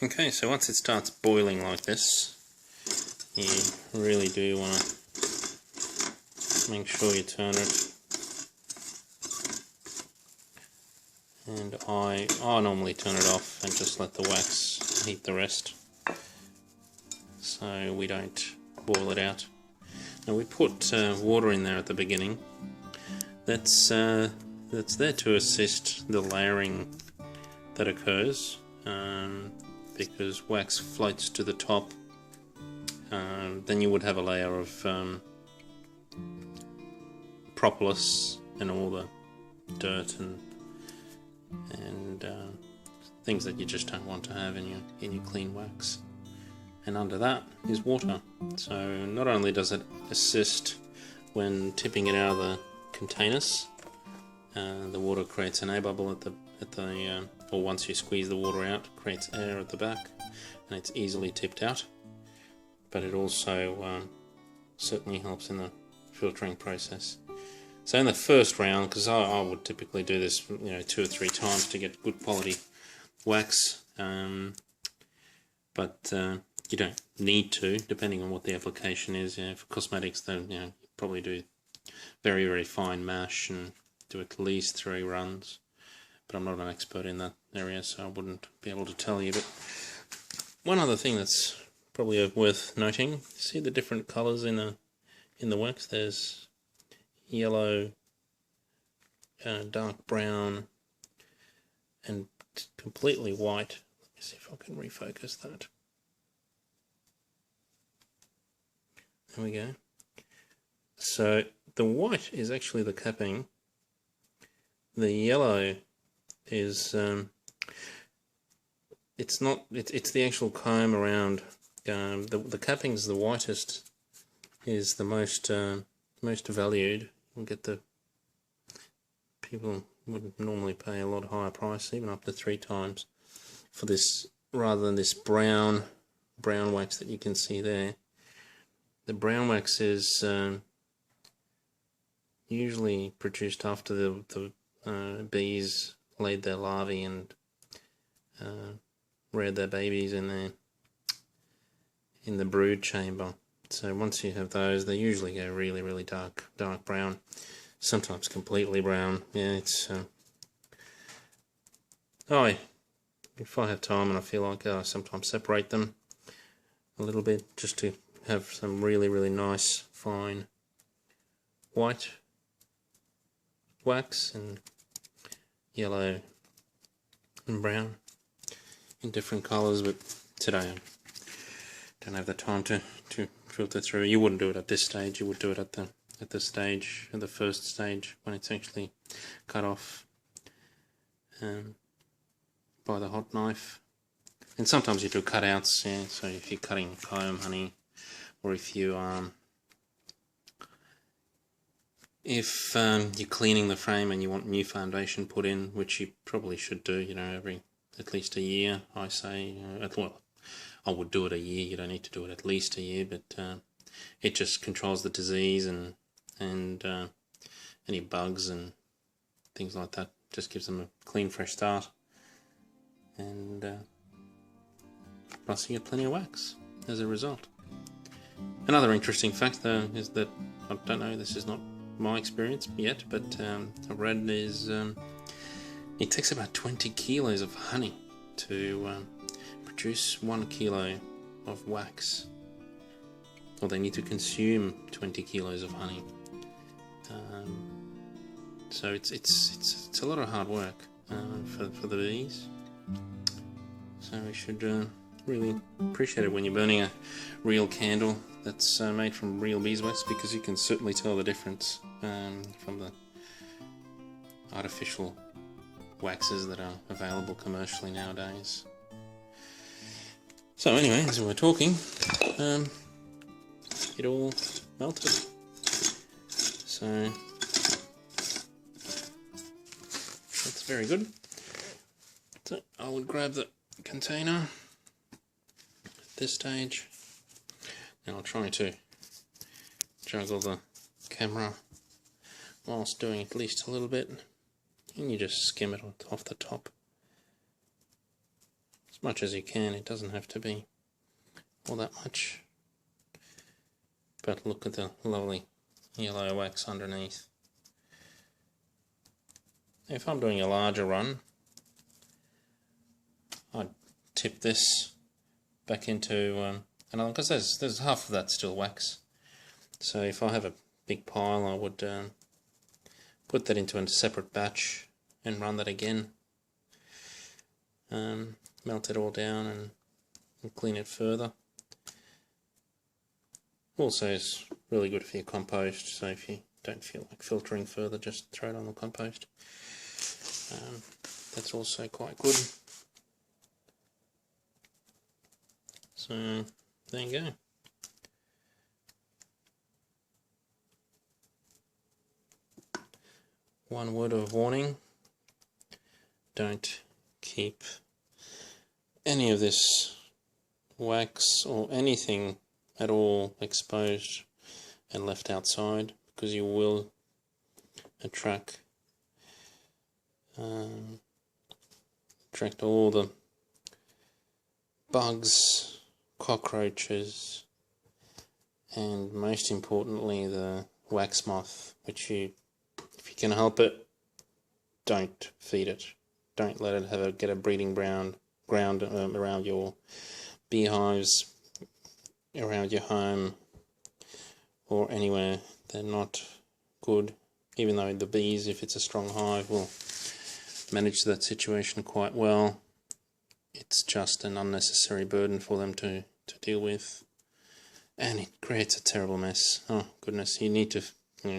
Okay, so once it starts boiling like this, you really do want to make sure you turn it. And I normally turn it off and just let the wax heat the rest, so we don't boil it out. Now we put water in there at the beginning. That's there to assist the layering that occurs, because wax floats to the top. Then you would have a layer of propolis and all the dirt and things that you just don't want to have in your clean wax. And under that is water. So not only does it assist when tipping it out of the containers, the water creates an air bubble or once you squeeze the water out, it creates air at the back, and it's easily tipped out. But it also certainly helps in the filtering process. So in the first round, because I would typically do this, 2 or 3 times to get good quality wax, but you don't need to, depending on what the application is. For cosmetics, then you probably do very, very fine mash and do at least 3 runs. But I'm not an expert in that area, so I wouldn't be able to tell you. But one other thing that's probably worth noting, see the different colours in the wax. There's yellow, dark brown, and completely white. Let me see if I can refocus that. There we go. So the white is actually the capping. The yellow is it's the actual comb around. The capping is the whitest, is the most valued. You'll get the people would normally pay a lot higher price, even up to 3 times, for this, rather than this brown wax that you can see there. The brown wax is usually produced after the bees laid their larvae and reared their babies in the brood chamber. So once you have those, they usually go really, really dark brown, sometimes completely brown. Yeah, it's if I have time and I feel like I sometimes separate them a little bit just to have some really, really nice fine white wax and yellow and brown in different colours. But today I don't have the time to filter through. You wouldn't do it at this stage. You would do it at the first stage, when it's actually cut off by the hot knife. And sometimes you do cutouts. Yeah. So if you're cutting comb, honey, or if you're cleaning the frame and you want new foundation put in, which you probably should do, every at least a year, I say. Well, I would do it a year. You don't need to do it at least a year, but it just controls the disease and any bugs and things like that. Just gives them a clean, fresh start, and plus you get plenty of wax as a result. Another interesting fact, though, is that I don't know. This is not my experience yet, but I've read is it takes about 20 kilos of honey to produce 1 kilo of wax. Or they need to consume 20 kilos of honey. So it's a lot of hard work for the bees. So we should really appreciate it when you're burning a real candle that's made from real beeswax, because you can certainly tell the difference from the artificial waxes that are available commercially nowadays. So anyway, as we're talking, it all melted. So that's very good. So I would grab the container at this stage. Now I'll try to juggle the camera whilst doing at least a little bit, and you just skim it off the top. as much as you can. It doesn't have to be all that much. But look at the lovely yellow wax underneath. If I'm doing a larger run, I'd tip this back into another, because there's half of that still wax. So if I have a big pile, I would put that into a separate batch and run that again. Melt it all down and clean it further. Also is really good for your compost, so if you don't feel like filtering further, just throw it on the compost. That's also quite good. So there you go. One word of warning: don't keep any of this wax or anything at all exposed and left outside, because you will attract all the bugs, cockroaches, and most importantly the wax moth, which you, if you can help it, don't feed it. Don't let it get a breeding ground around your beehives, around your home, or anywhere. They're not good, even though the bees, if it's a strong hive, will manage that situation quite well. It's just an unnecessary burden for them to deal with, and it creates a terrible mess. Oh goodness, you need to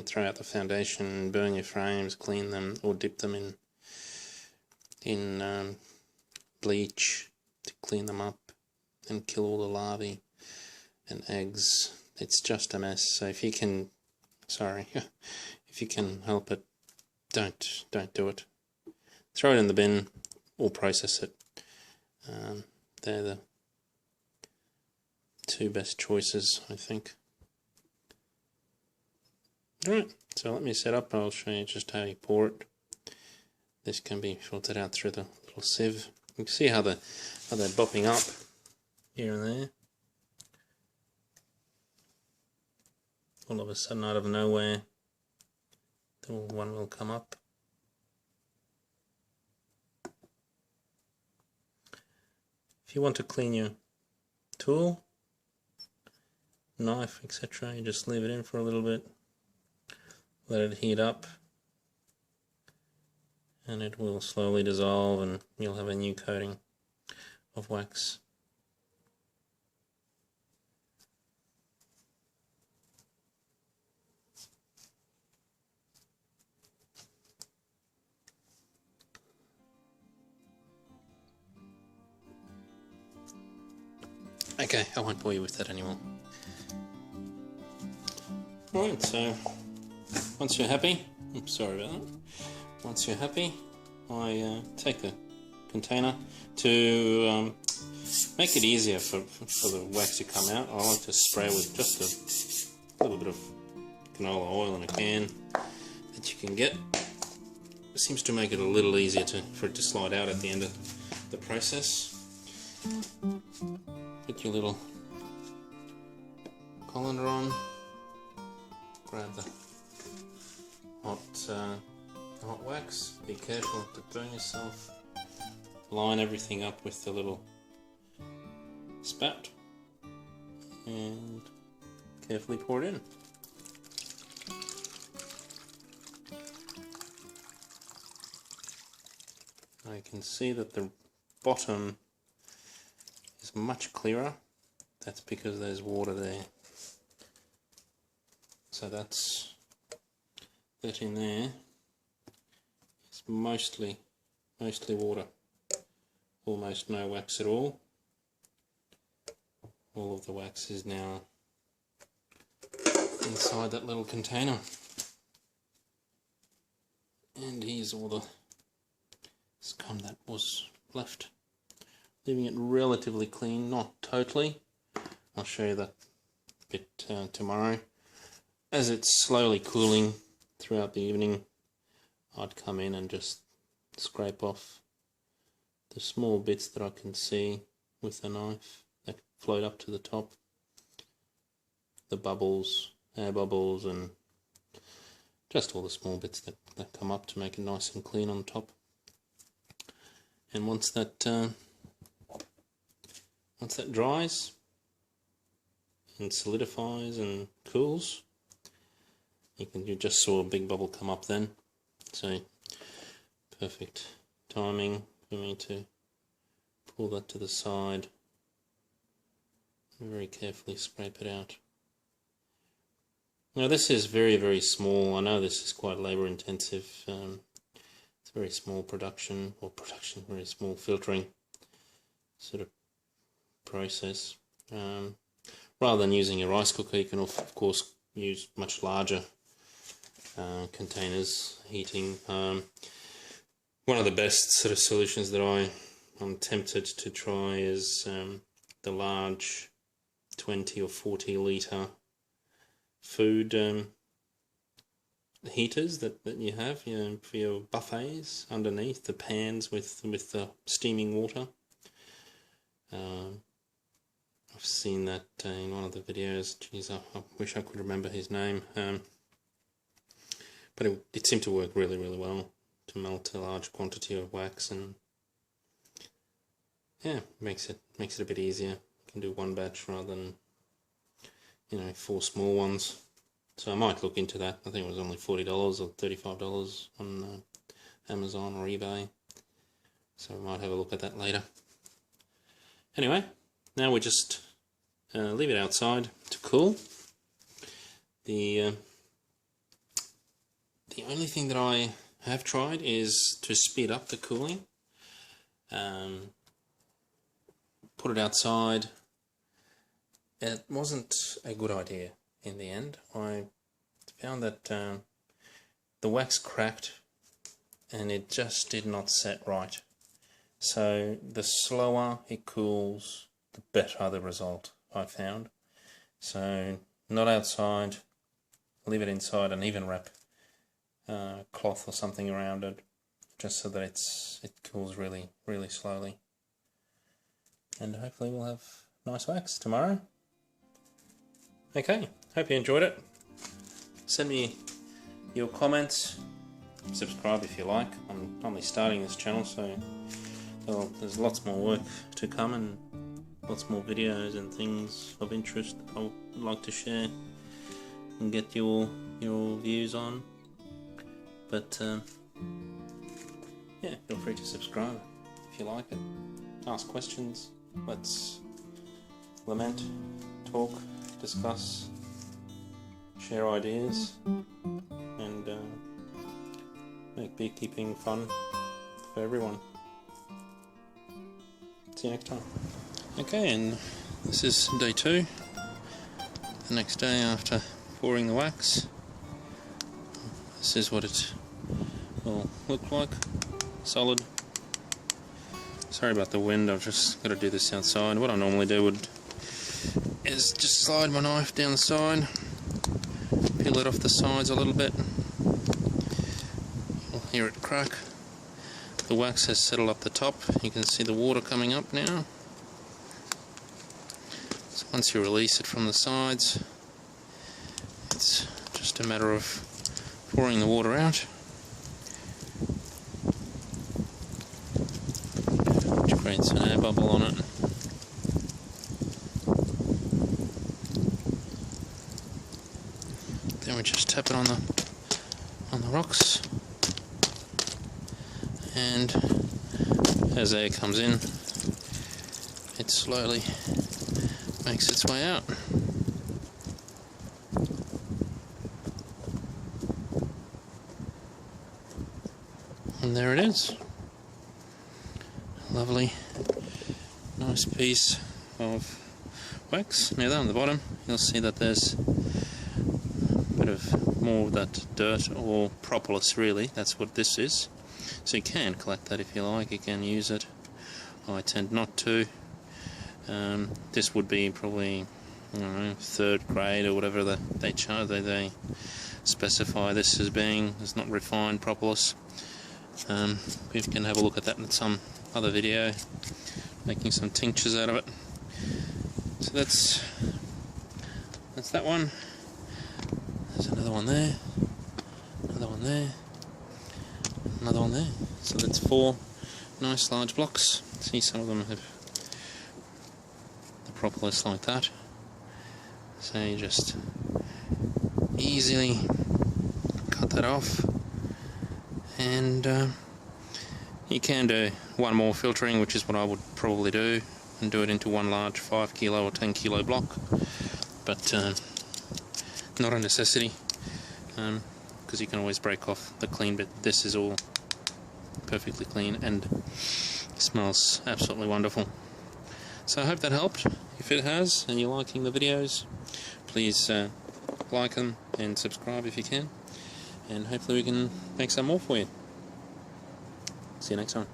throw out the foundation, burn your frames, clean them, or dip them in bleach to clean them up and kill all the larvae and eggs. It's just a mess. So if you can, if you can help it, don't do it. Throw it in the bin or process it. They're the two best choices, I think. Alright, so let me set up. I'll show you just how you pour it. This can be filtered out through the little sieve. You can see how they're bopping up here and there. All of a sudden, out of nowhere, the one will come up. If you want to clean your tool, knife, etc., you just leave it in for a little bit, let it heat up, and it will slowly dissolve and you'll have a new coating of wax. Okay, I won't bore you with that anymore. Alright, so once you're happy, I'm sorry about that. Once you're happy, I take the container to make it easier for the wax to come out. I like to spray with just a little bit of canola oil in a can that you can get. It seems to make it a little easier for it to slide out at the end of the process. Put your little colander on, grab the hot wax, be careful not to burn yourself, line everything up with the little spout and carefully pour it in. I can see that the bottom is much clearer. That's because there's water there. So that's that in there. It's mostly water. Almost no wax at all. All of the wax is now inside that little container. And here's all the scum that was left. Leaving it relatively clean, not totally. I'll show you that bit tomorrow. As it's slowly cooling throughout the evening, I'd come in and just scrape off the small bits that I can see with the knife that float up to the top, the bubbles, air bubbles, and just all the small bits that come up to make it nice and clean on top. And once that dries and solidifies and cools, you just saw a big bubble come up then, so perfect timing for me to pull that to the side and very carefully scrape it out. Now this is very, very small. I know this is quite labour intensive. It's very small production, very small filtering sort of process. Rather than using a rice cooker, you can of course use much larger containers, heating. One of the best sort of solutions that I'm tempted to try is the large 20 or 40 litre food heaters that you have, for your buffets underneath the pans with the steaming water. I've seen that in one of the videos. Geez, I wish I could remember his name. But it seemed to work really, really well to melt a large quantity of wax, and yeah, makes it a bit easier. You can do one batch rather than 4 small ones. So I might look into that. I think it was only $40 or $35 on Amazon or eBay. So I might have a look at that later. Anyway, now we just leave it outside to cool. The only thing that I have tried is to speed up the cooling. Put it outside. It wasn't a good idea in the end. I found that the wax cracked and it just did not set right. So the slower it cools, the better the result, I found. So not outside, leave it inside, and even wrap cloth or something around it, just so that it cools really, really slowly. And hopefully we'll have nice wax tomorrow. Okay, hope you enjoyed it. Send me your comments, subscribe if you like. I'm only starting this channel, so there's lots more work to come and lots more videos and things of interest that I would like to share and get your views on. But yeah, feel free to subscribe if you like it. Ask questions. Let's lament, talk, discuss, share ideas, and make beekeeping fun for everyone. See you next time. Okay, and this is day 2, the next day after pouring the wax. This is what it will look like, solid. Sorry about the wind, I've just got to do this outside. What I normally do is just slide my knife down the side, peel it off the sides a little bit. You'll hear it crack. The wax has settled up the top. You can see the water coming up now. So once you release it from the sides, it's just a matter of pouring the water out, which creates an air bubble on it. Then we just tap it on the rocks, and as air comes in, it slowly makes its way out. And there it is. Lovely, nice piece of wax. Now down the bottom you'll see that there's a bit of more of that dirt or propolis, really. That's what this is. So you can collect that if you like, you can use it. I tend not to. This would be probably, I don't know, 3rd grade or whatever they specify this as being. It's not refined propolis. We can have a look at that in some other video making some tinctures out of it. So that's that one. There's another one there, another one there, another one there. So that's 4 nice large blocks. See, some of them have the propolis like that. So you just easily cut that off, and you can do one more filtering, which is what I would probably do, and do it into one large 5 kilo or 10 kilo block, but not a necessity, because you can always break off the clean bit. This is all perfectly clean and smells absolutely wonderful. So I hope that helped. If it has and you're liking the videos, please like them and subscribe if you can, and hopefully we can make some more for you. See you next time.